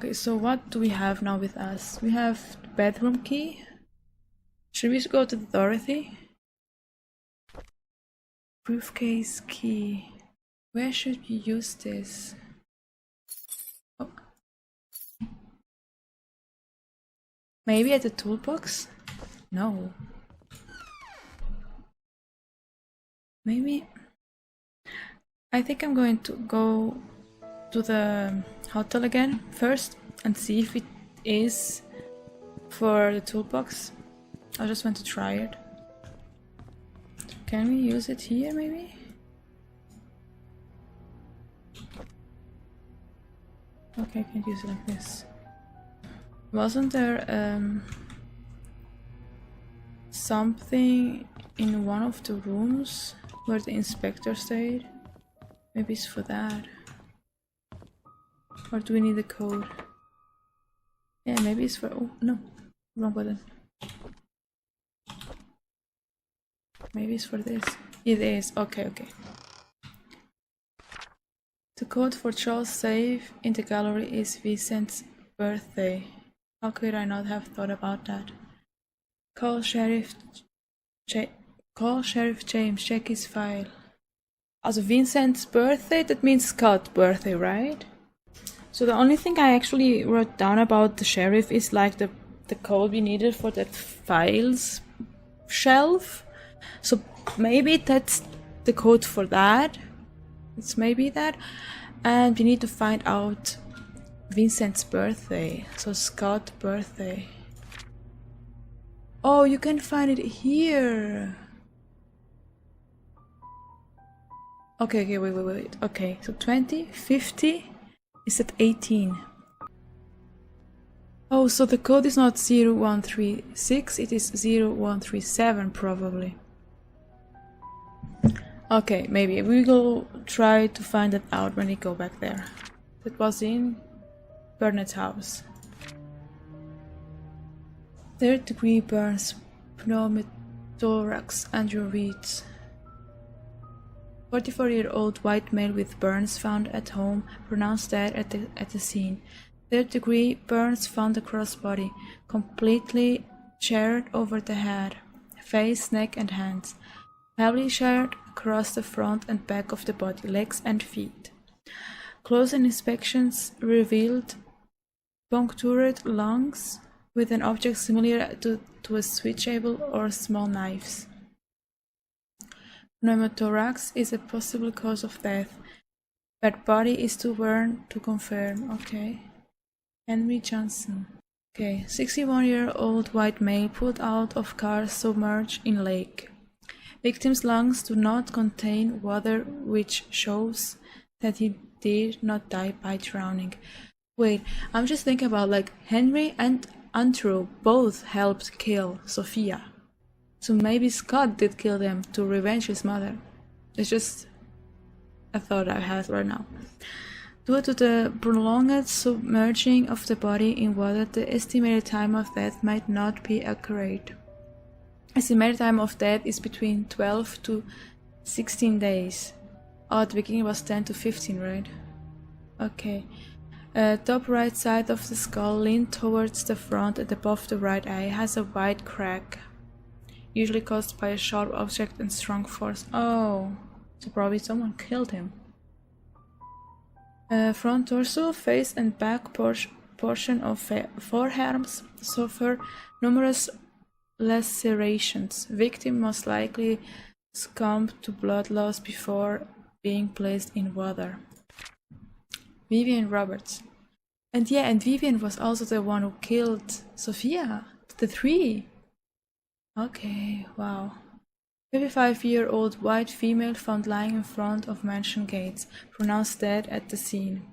Okay, so what do we have now with us? We have the bedroom key. Should we go to the Dorothy? Briefcase key. Where should we use this? Oh. Maybe at the toolbox? No. Maybe. I think I'm going to go to the hotel again first and see if it is for the toolbox. I just want to try it. Can we use it here maybe? Okay, I can use it like this. Wasn't there something in one of the rooms where the inspector stayed? Maybe it's for that. Or do we need a code? Yeah, maybe it's for... oh, no. Wrong button. Maybe it's for this. It is. Okay, okay. The code for Charles' safe in the gallery is Vincent's birthday. How could I not have thought about that? Call Sheriff James, check his file. Also Vincent's birthday, that means Scott's birthday, right? So the only thing I actually wrote down about the sheriff is like the code we needed for that files shelf. So maybe that's the code for that. It's maybe that. And we need to find out Vincent's birthday. So Scott's birthday. Oh, you can find it here. Okay, wait. Okay, so 20, 50 is at 18. Oh, so the code is not 0136, it is 0137 probably. Okay, maybe we will try to find that out when we go back there. That was in Burnett's house. 3rd-degree burns, pneumothorax, Andrew reads. 44-year-old white male with burns found at home, pronounced dead at the scene. 3rd-degree burns found across body, completely charred over the head, face, neck and hands. Heavily charred across the front and back of the body, legs and feet. Close inspections revealed punctured lungs with an object similar to a switchable or small knives. Pneumothorax is a possible cause of death, but body is too worn to confirm. Okay. Henry Johnson. Okay, 61-year-old white male pulled out of car submerged in lake. Victim's lungs do not contain water, which shows that he did not die by drowning. Wait, I'm just thinking about like Henry and Andrew both helped kill Sophia. So maybe Scott did kill them to revenge his mother. It's just a thought I have right now. Due to the prolonged submerging of the body in water, the estimated time of death might not be accurate. Estimated time of death is between 12 to 16 days. Oh, at the beginning was 10 to 15, right? Okay. Top right side of the skull leaned towards the front and above the right eye has a wide crack, usually caused by a sharp object and strong force. Oh, so probably someone killed him. Front torso, face and back portion of forearms suffer numerous lacerations. Victim most likely succumbed to blood loss before being placed in water. Vivian Roberts. And yeah, and Vivian was also the one who killed Sophia. The three. Okay, wow. 55-year-old white female found lying in front of mansion gates, pronounced dead at the scene.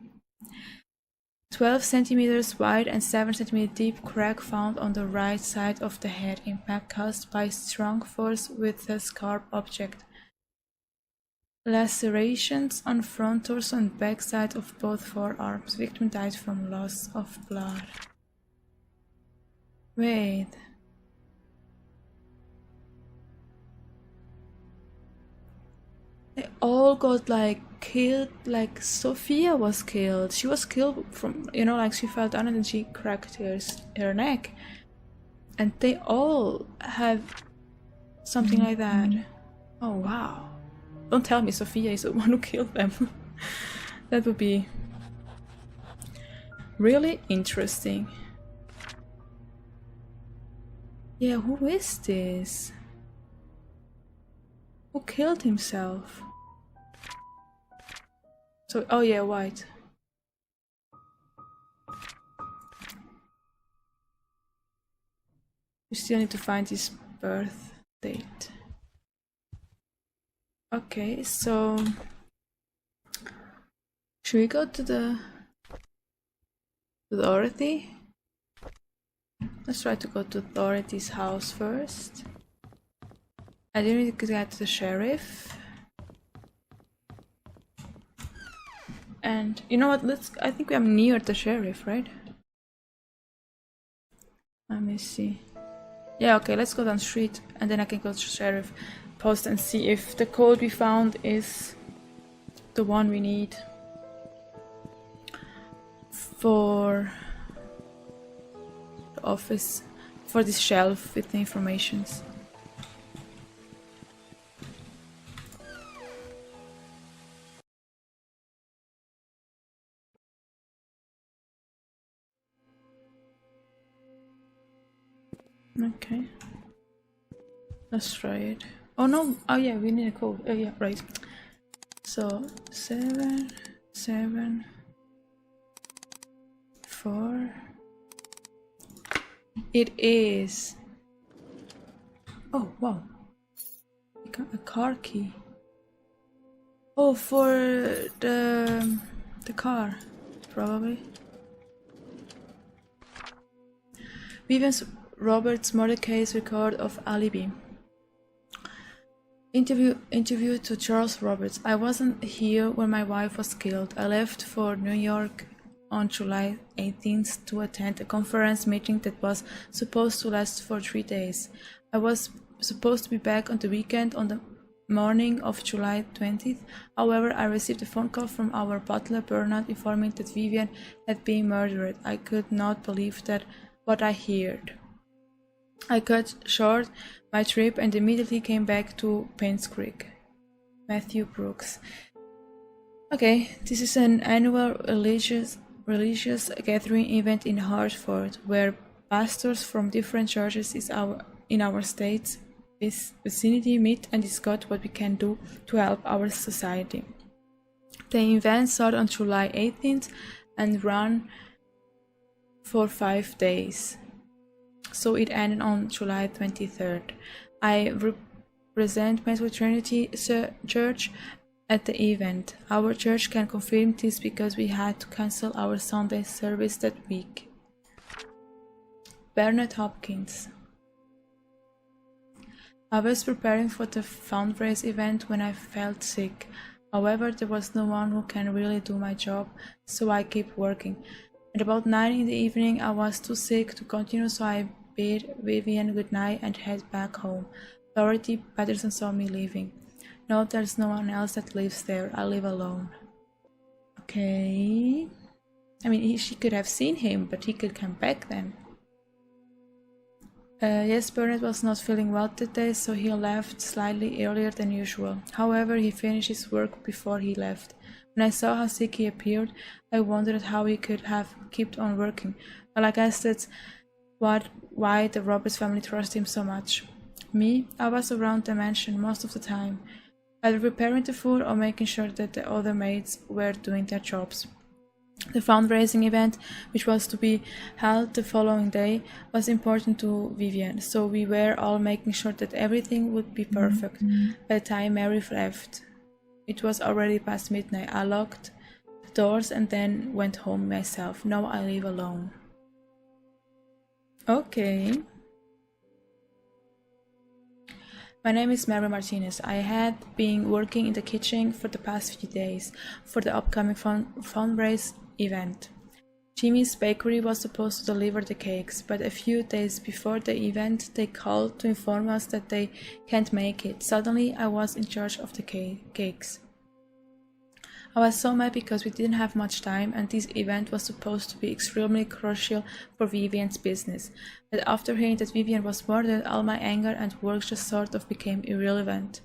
12 centimeters wide and 7 centimeters deep crack found on the right side of the head, impact caused by strong force with a sharp object. Lacerations on front torso and back side of both forearms. Victim died from loss of blood. Wait. They all got like killed, like Sophia was killed. She was killed from, like she fell down and then she cracked her neck. And they all have something like that. Oh wow. Don't tell me Sophia is the one who killed them. That would be really interesting. Yeah, who is this? Who killed himself? So, oh yeah, White. We still need to find his birth date. Okay, so should we go to the Dorothy? Let's try to go to Dorothy's house first. I didn't need to get to the sheriff. And you know what? I think I'm near the sheriff, right? Let me see. Yeah, okay, let's go down the street and then I can go to sheriff post and see if the code we found is the one we need for the office, for this shelf with the informations. Okay, let's try it. Oh no, oh yeah, we need a code. Oh yeah, right. So 7 7 4. It is. Oh wow, we got a car key. Oh, for the car, probably. Vivian's Roberts murder case record of alibi. Interview to Charles Roberts. I wasn't here when my wife was killed. I left for New York on July 18th to attend a conference meeting that was supposed to last for 3 days. I was supposed to be back on the weekend on the morning of July 20th. However, I received a phone call from our butler Bernard informing that Vivian had been murdered. I could not believe that what I heard. I cut short my trip and immediately came back to Painscreek. Matthew Brooks. Okay, this is an annual religious gathering event in Hartford where pastors from different churches in our state's vicinity meet and discuss what we can do to help our society. The event started on July 18th and ran for 5 days. So it ended on July 23rd. I represent Metro Trinity Church at the event. Our church can confirm this because we had to cancel our Sunday service that week. Bernard Hopkins. I was preparing for the fundraise event when I felt sick. However, there was no one who can really do my job, so I kept working. At about 9 in the evening, I was too sick to continue, so I bade Vivian goodnight and head back home. Dorothy Patterson saw me leaving. No, there's no one else that lives there. I live alone. Okay. I mean, she could have seen him, but he could come back then. Yes, Bernard was not feeling well today, so he left slightly earlier than usual. However, he finished his work before he left. When I saw how sick he appeared, I wondered how he could have kept on working. Well, I guess that's why the Roberts family trusted him so much. Me, I was around the mansion most of the time, either preparing the food or making sure that the other maids were doing their jobs. The fundraising event, which was to be held the following day, was important to Vivian, so we were all making sure that everything would be perfect. By the time Mary left, it was already past midnight. I locked the doors and then went home myself. Now I live alone. Okay. My name is Mary Martinez. I had been working in the kitchen for the past few days for the upcoming fundraise event. Jimmy's Bakery was supposed to deliver the cakes, but a few days before the event, they called to inform us that they can't make it. Suddenly, I was in charge of the cakes. I was so mad because we didn't have much time and this event was supposed to be extremely crucial for Vivian's business. But after hearing that Vivian was murdered, all my anger and work just sort of became irrelevant.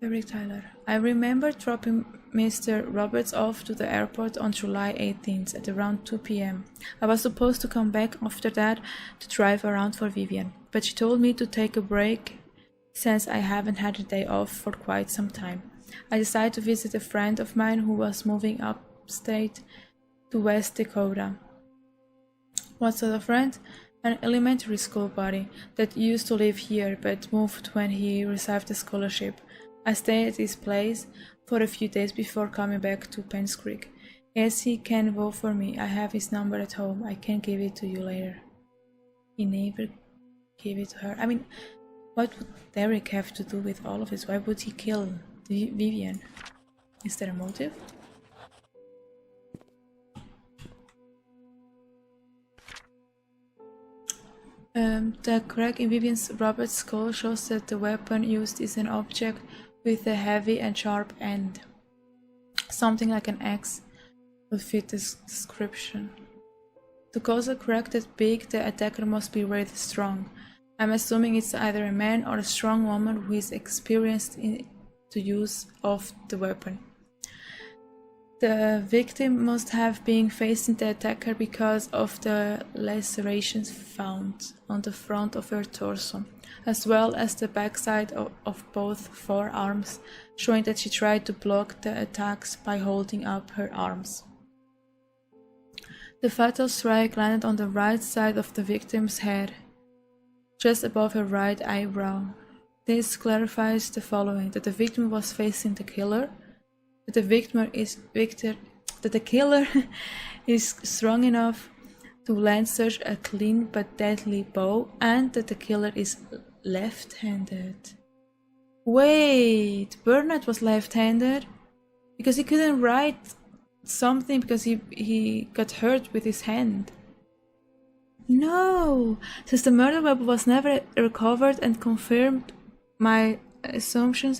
Eric Tyler. I remember dropping Mr. Roberts off to the airport on July 18th at around 2 p.m. I was supposed to come back after that to drive around for Vivian, but she told me to take a break since I haven't had a day off for quite some time. I decided to visit a friend of mine who was moving upstate to West Dakota. What sort of friend? An elementary school buddy that used to live here but moved when he received a scholarship. I stayed at his place for a few days before coming back to Painscreek. Yes, he can vote for me. I have his number at home. I can give it to you later. He never gave it to her. I mean, what would Derek have to do with all of this? Why would he kill Vivian? Is there a motive? The crack in Vivian Roberts' skull shows that the weapon used is an object with a heavy and sharp end. Something like an axe would fit this description. To cause a crack that big, the attacker must be very strong. I'm assuming it's either a man or a strong woman who is experienced in the use of the weapon. The victim must have been facing the attacker because of the lacerations found on the front of her torso, as well as the backside of both forearms, showing that she tried to block the attacks by holding up her arms. The fatal strike landed on the right side of the victim's head, just above her right eyebrow. This clarifies the following: that the victim was facing the killer, that the killer is strong enough to land such a clean but deadly blow, and that the killer is left-handed. Wait, Bernard was left-handed? Because he couldn't write something because he got hurt with his hand. No! Since the murder weapon was never recovered and confirmed, my assumption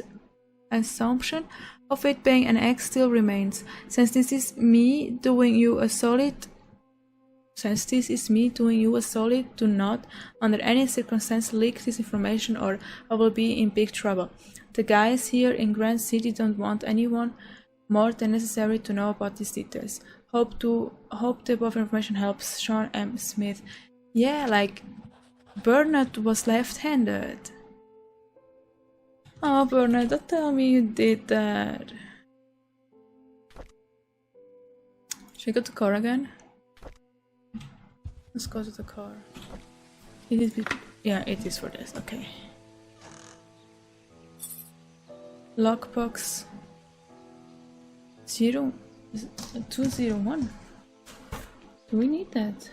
of it being an axe still remains. Since this is me doing you a solid, do not, under any circumstance, leak this information or I will be in big trouble. The guys here in Grand City don't want anyone more than necessary to know about these details. Hope the above information helps. Sean M. Smith. Yeah, like, Bernard was left-handed. Oh, Bernard, don't tell me you did that. Should I go to the car again? Let's go to the car. Yeah, it is for this, okay. Lockbox 201. Do we need that?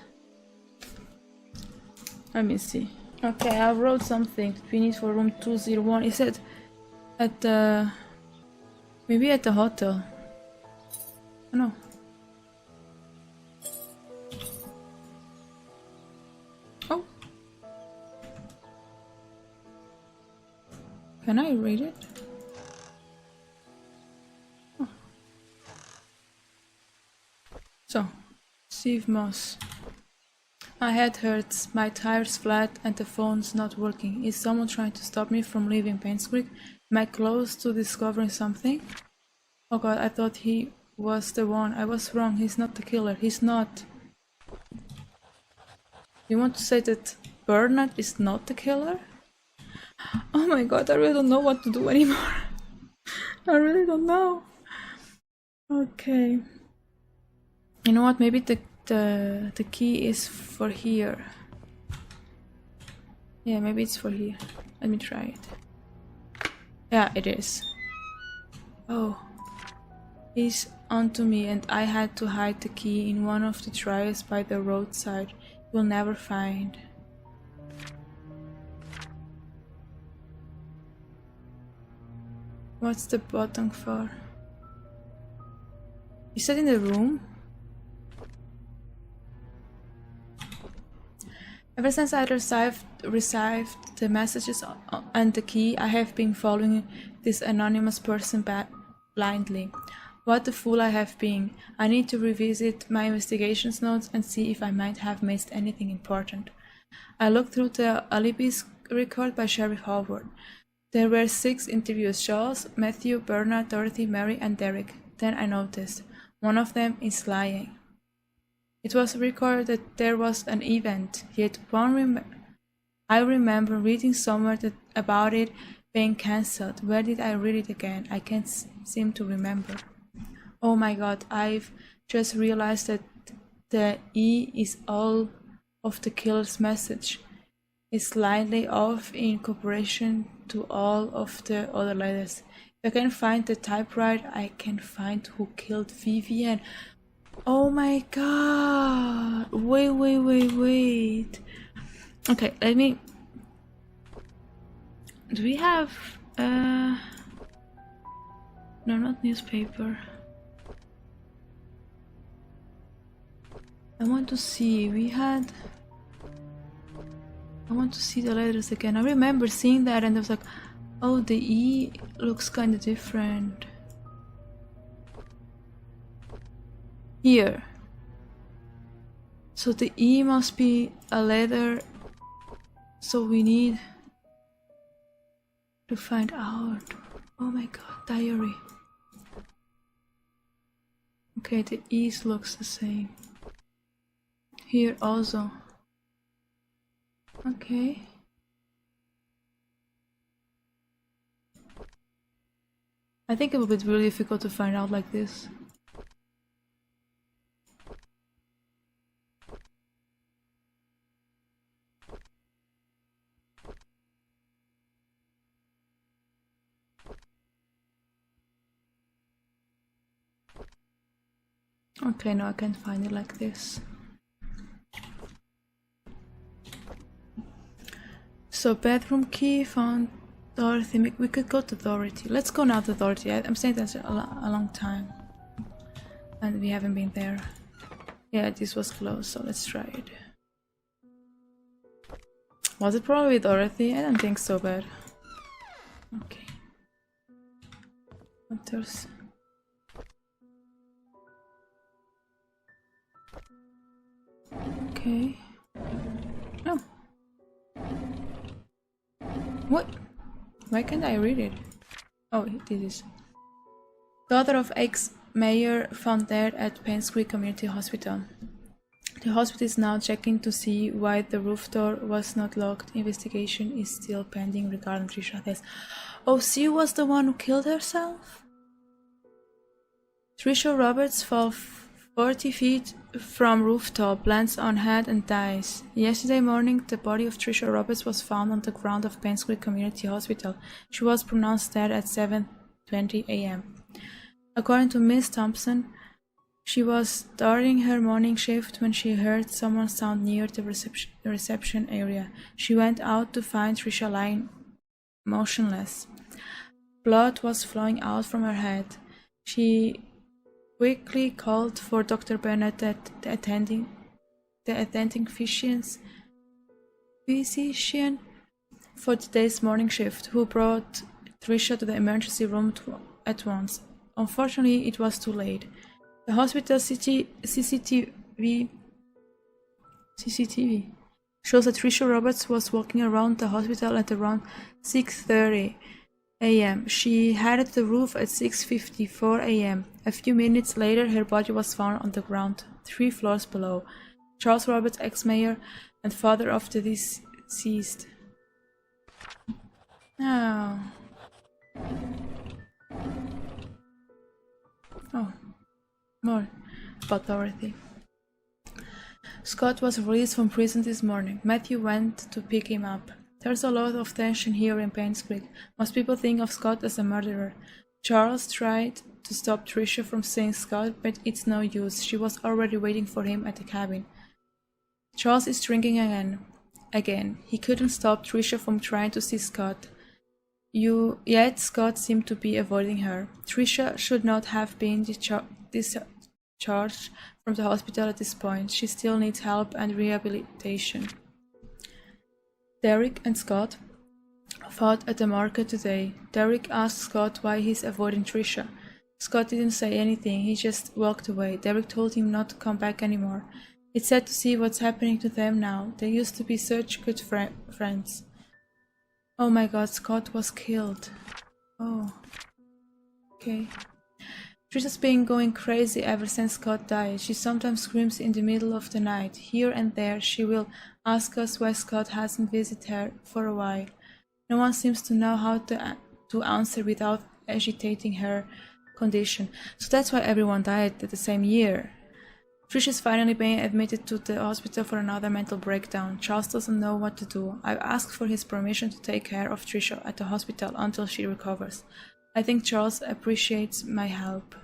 Let me see. Okay, I wrote something we need for room 201. It said at the... maybe at the hotel. Oh, no. Oh. Can I read it? Oh. So, Steve Moss. My head hurts, my tire's flat and the phone's not working. Is someone trying to stop me from leaving Painscreek? Am I close to discovering something? Oh god, I thought he was the one. I was wrong, he's not the killer. He's not. You want to say that Bernard is not the killer? Oh my god, I really don't know what to do anymore. I really don't know. Okay. You know what, maybe the key is for here. Yeah, maybe it's for here. Let me try it. Yeah, it is. Oh. He's onto me and I had to hide the key in one of the dryers by the roadside. You'll never find. What's the button for? Is that in the room? Ever since I received the messages and the key, I have been following this anonymous person blindly. What a fool I have been. I need to revisit my investigations notes and see if I might have missed anything important. I looked through the alibis record by Sheriff Howard. There were 6 interviews: Charles, Matthew, Bernard, Dorothy, Mary, and Derek. Then I noticed one of them is lying. It was recorded that there was an event, yet I remember reading somewhere about it being cancelled. Where did I read it again? I can't seem to remember. Oh my god, I've just realized that the E is all of the killer's message. It's slightly off in comparison to all of the other letters. If I can find the typewriter, I can find who killed Vivian. Oh my god! Wait. Okay, let me... Do we have... No, not newspaper. I want to see, I want to see the letters again. I remember seeing that and I was like, oh, the E looks kind of different. Here. So the E must be a letter. So we need to find out. Oh my god, diary. Okay, the E's looks the same. Here also. Okay. I think it will be really difficult to find out like this. Okay, no, I can't find it like this. So bedroom key found Dorothy. We could go to Dorothy. Let's go now to Dorothy. I'm saying that's a long time. And we haven't been there. Yeah, this was close, so let's try it. Was it probably Dorothy? I don't think so bad. Okay. But there's... Okay. No. What? Why can't I read it? Oh, this is. Daughter of ex-mayor found dead at Painscreek Community Hospital. The hospital is now checking to see why the roof door was not locked. Investigation is still pending regarding Trisha's death. Oh, she was the one who killed herself? Trisha Roberts fell 40 feet from rooftop, lands on head and dies. Yesterday morning, the body of Trisha Roberts was found on the ground of Painscreek Community Hospital. She was pronounced dead at 7:20 a.m. According to Miss Thompson, she was starting her morning shift when she heard someone sound near the reception area. She went out to find Trisha lying motionless. Blood was flowing out from her head. She quickly called for Dr. Bernadette, the attending physician for today's morning shift, who brought Trisha to the emergency room at once. Unfortunately, it was too late. The hospital CCTV shows that Trisha Roberts was walking around the hospital at around 6:30 a.m. She headed to the roof at 6:54 a.m. A few minutes later, her body was found on the ground, 3 floors below. Charles Roberts, ex-mayor and father of the deceased. Oh. Oh. More about Dorothy. Scott was released from prison this morning. Matthew went to pick him up. There's a lot of tension here in Painscreek. Most people think of Scott as a murderer. Charles tried to stop Trisha from seeing Scott, but it's no use. She was already waiting for him at the cabin. Charles is drinking again. He couldn't stop Trisha from trying to see Scott. Yet Scott seemed to be avoiding her. Trisha should not have been discharged from the hospital at this point. She still needs help and rehabilitation. Derek and Scott fought at the market today. Derek asked Scott why he's avoiding Trisha. Scott didn't say anything, he just walked away. Derek told him not to come back anymore. It's sad to see what's happening to them now. They used to be such good friends. Oh my god, Scott was killed. Oh. Okay. Trisha's been going crazy ever since Scott died. She sometimes screams in the middle of the night. Here and there she will ask us why Scott hasn't visited her for a while. No one seems to know how to answer without agitating her condition. So that's why everyone died at the same year. Trisha's finally being admitted to the hospital for another mental breakdown. Charles doesn't know what to do. I've asked for his permission to take care of Trisha at the hospital until she recovers. I think Charles appreciates my help.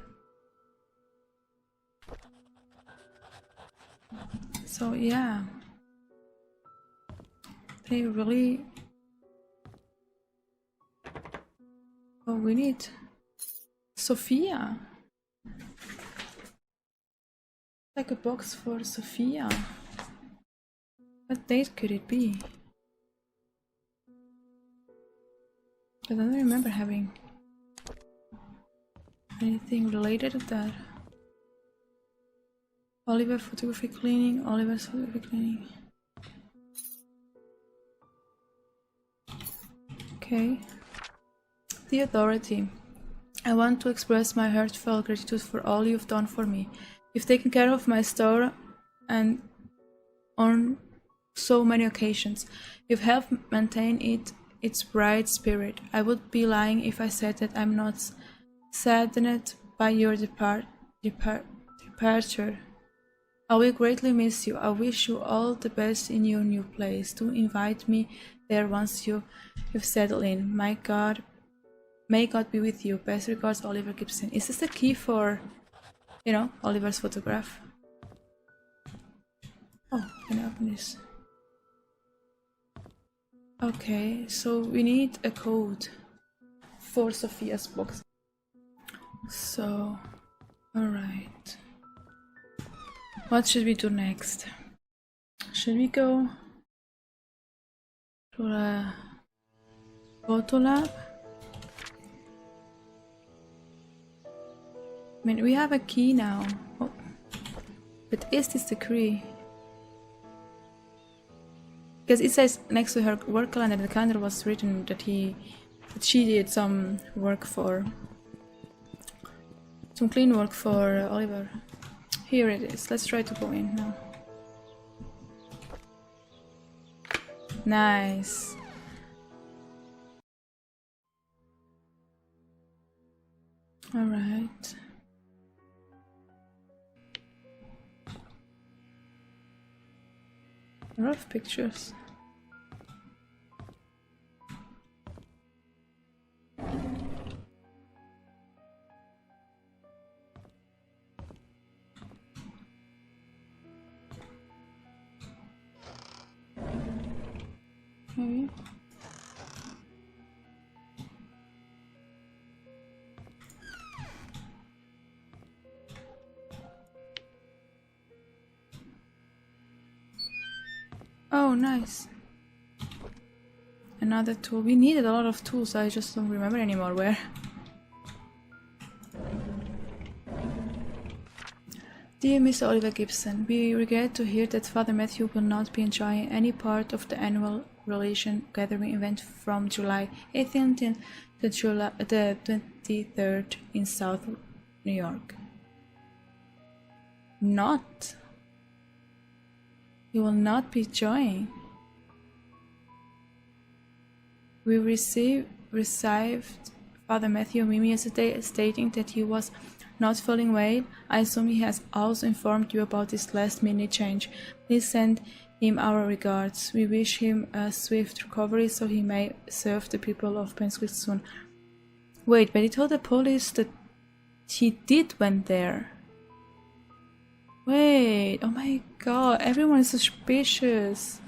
So yeah. They really... Oh, we need Sophia. Like a box for Sophia. What date could it be? I don't remember having anything related to that. Oliver photography cleaning, Oliver's photography cleaning. Okay. Dear Dorothy, I want to express my heartfelt gratitude for all you've done for me. You've taken care of my store and on so many occasions. You've helped maintain its bright spirit. I would be lying if I said that I'm not saddened by your departure. I will greatly miss you. I wish you all the best in your new place. Do invite me there once you've settled in. May God be with you. Best regards, Oliver Gibson. Is this the key for, you know, Oliver's photograph? Oh, can I open this? Okay, so we need a code for Sophia's box. So, alright. What should we do next? Should we go to the photo lab? I mean, we have a key now. Oh. But is this the key? Because it says next to her work calendar, the calendar was written that she did some work for, some clean work for Oliver. Here it is. Let's try to go in now. Nice. All right. A lot of pictures. Okay. Oh, nice. Another tool. We needed a lot of tools, I just don't remember anymore where. Dear Miss Oliver Gibson, we regret to hear that Father Matthew will not be enjoying any part of the annual Relation Gathering event from July 18th to the 23rd in South New York. Not? You will not be joining. We received Father Matthew Mimi yesterday stating that he was not feeling well. I assume he has also informed you about this last minute change. Please send him our regards. We wish him a swift recovery so he may serve the people of Painscreek soon. Wait, but he told the police that he did went there. Wait, oh my god, everyone is suspicious.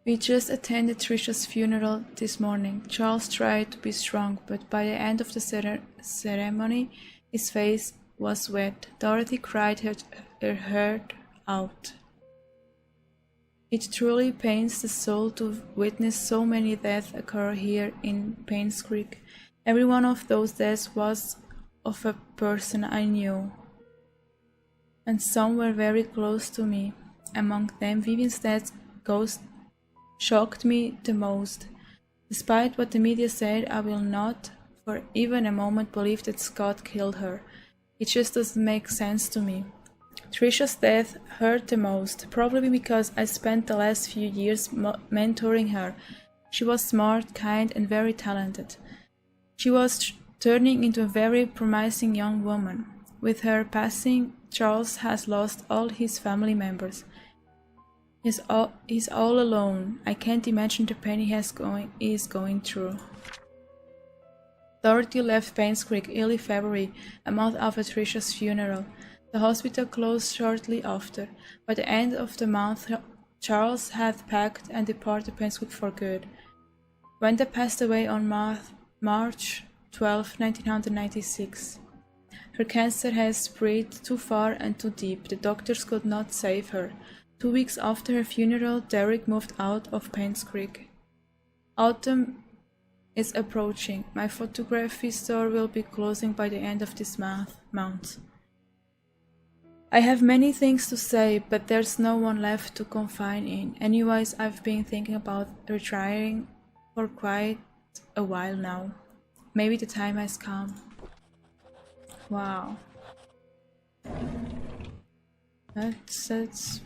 We just attended Trisha's funeral this morning. Charles tried to be strong, but by the end of the ceremony, His face was wet. Dorothy cried her heart out. It truly pains the soul to witness so many deaths occur here in Painscreek. Every one of those deaths was of a person I knew, and some were very close to me. Among them, Vivian's death ghost shocked me the most. Despite what the media said, I will not for even a moment believe that Scott killed her. It just doesn't make sense to me. Trisha's death hurt the most, probably because I spent the last few years mentoring her. She was smart, kind, and very talented. She was turning into a very promising young woman. With her passing, Charles has lost all his family members. He's all alone. I can't imagine the pain he is going through. Dorothy left Painscreek early February, a month after Trisha's funeral. The hospital closed shortly after. By the end of the month, Charles had packed and departed Painscreek for good. Wenda passed away on March 12, 1996. Her cancer had spread too far and too deep. The doctors could not save her. 2 weeks after her funeral, Derek moved out of Painscreek. Autumn is approaching. My photography store will be closing by the end of this month. I have many things to say, but there's no one left to confide in. Anyways, I've been thinking about retiring for quite a while now. Maybe the time has come. Wow. That's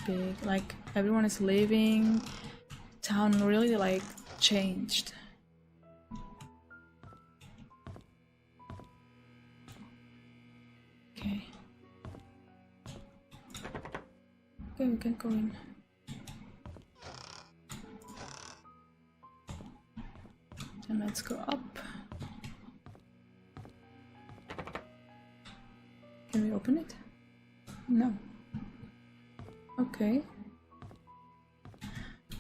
big. Like, everyone is leaving. Town really, like, changed. Okay. Okay, we can go in. Then let's go up. Can we open it? No. Okay.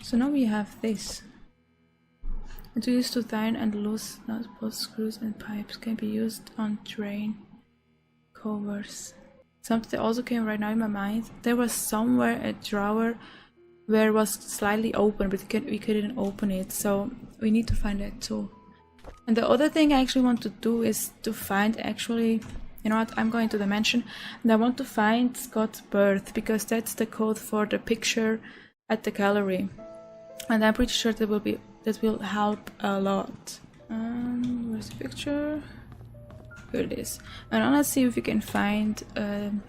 So now we have this. And to use to tighten and loose nuts, both screws and pipes can be used on train covers. Something that also came right now in my mind. There was somewhere a drawer where it was slightly open, but we couldn't open it. So we need to find that too. And the other thing I actually want to do is to find actually, you know what, I'm going to the mansion and I want to find Scott's birth, because that's the code for the picture at the gallery. And I'm pretty sure that will help a lot. Where's the picture? Here it is. And now let's see if we can find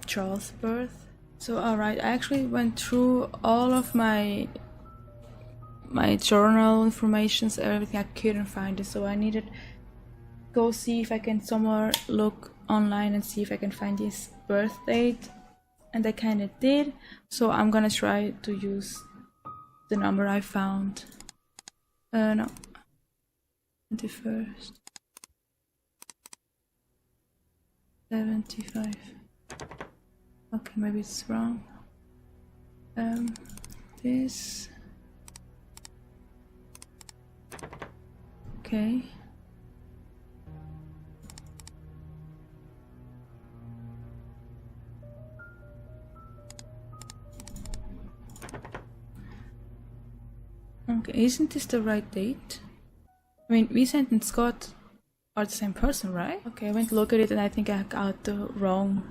Charles' birth. So alright, I actually went through all of my journal informations, everything. I couldn't find it, so I needed to go see if I can somewhere look online and see if I can find his birth date, and I kind of did. So I'm gonna try to use the number I found. No, 21st, 75. Okay, maybe it's wrong. This. Okay. Okay, isn't this the right date? I mean, Vincent and Scott are the same person, right? Okay, I went to look at it and I think I got the wrong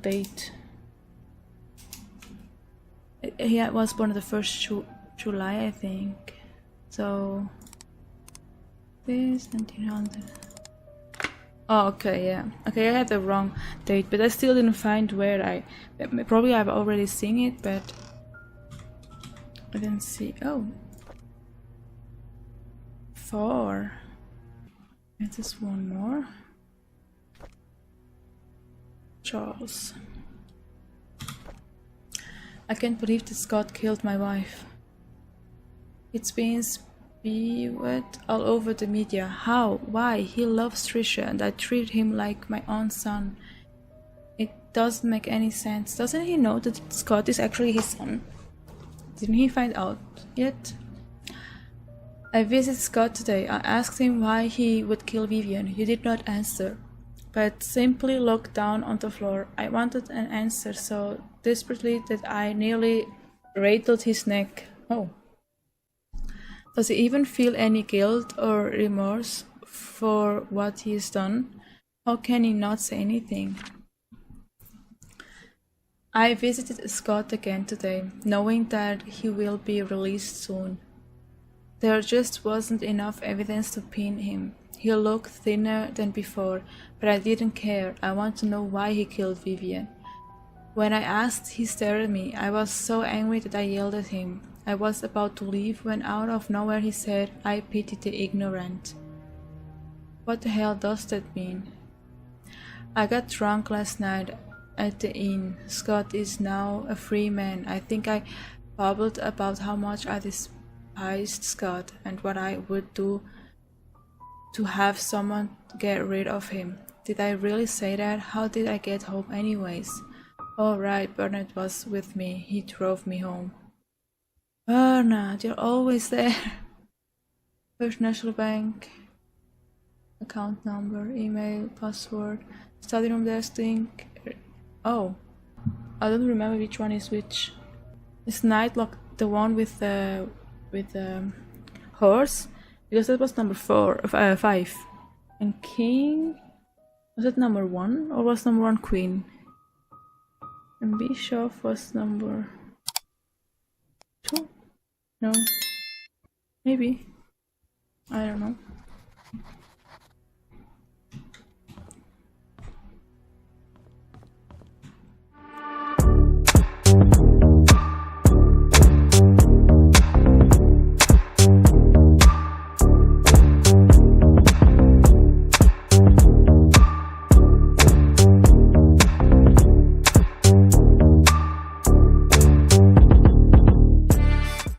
date. He was born on the 1st July, I think. So this 1900. Oh, okay, yeah. Okay, I had the wrong date, but I still didn't find where probably I've already seen it, but I didn't see. Oh, 4. And just one more. Charles. I can't believe that Scott killed my wife. It's been spewed all over the media. How? Why? He loves Trisha and I treat him like my own son. It doesn't make any sense. Doesn't he know that Scott is actually his son? Didn't he find out yet? I visited Scott today. I asked him why he would kill Vivian. He did not answer, but simply looked down on the floor. I wanted an answer so desperately that I nearly rattled his neck. Oh. Does he even feel any guilt or remorse for what he has done? How can he not say anything? I visited Scott again today, knowing that he will be released soon. There just wasn't enough evidence to pin him. He looked thinner than before, but I didn't care. I want to know why he killed Vivian. When I asked, he stared at me. I was so angry that I yelled at him. I was about to leave when out of nowhere he said, "I pity the ignorant." What the hell does that mean? I got drunk last night at the inn. Scott is now a free man. I think I babbled about how much I despised Scott and what I would do to have someone get rid of him. Did I really say that? How did I get home anyways? Oh right, Bernard was with me. He drove me home. Bernard, you're always there. First National Bank, account number, email, password, study room desk link. Oh, I don't remember which one is which. Is Nightlock the one with the horse? Because that was number 5. And king, was it number 1 or was number 1 queen? And bishop was number 2. No, maybe. I don't know.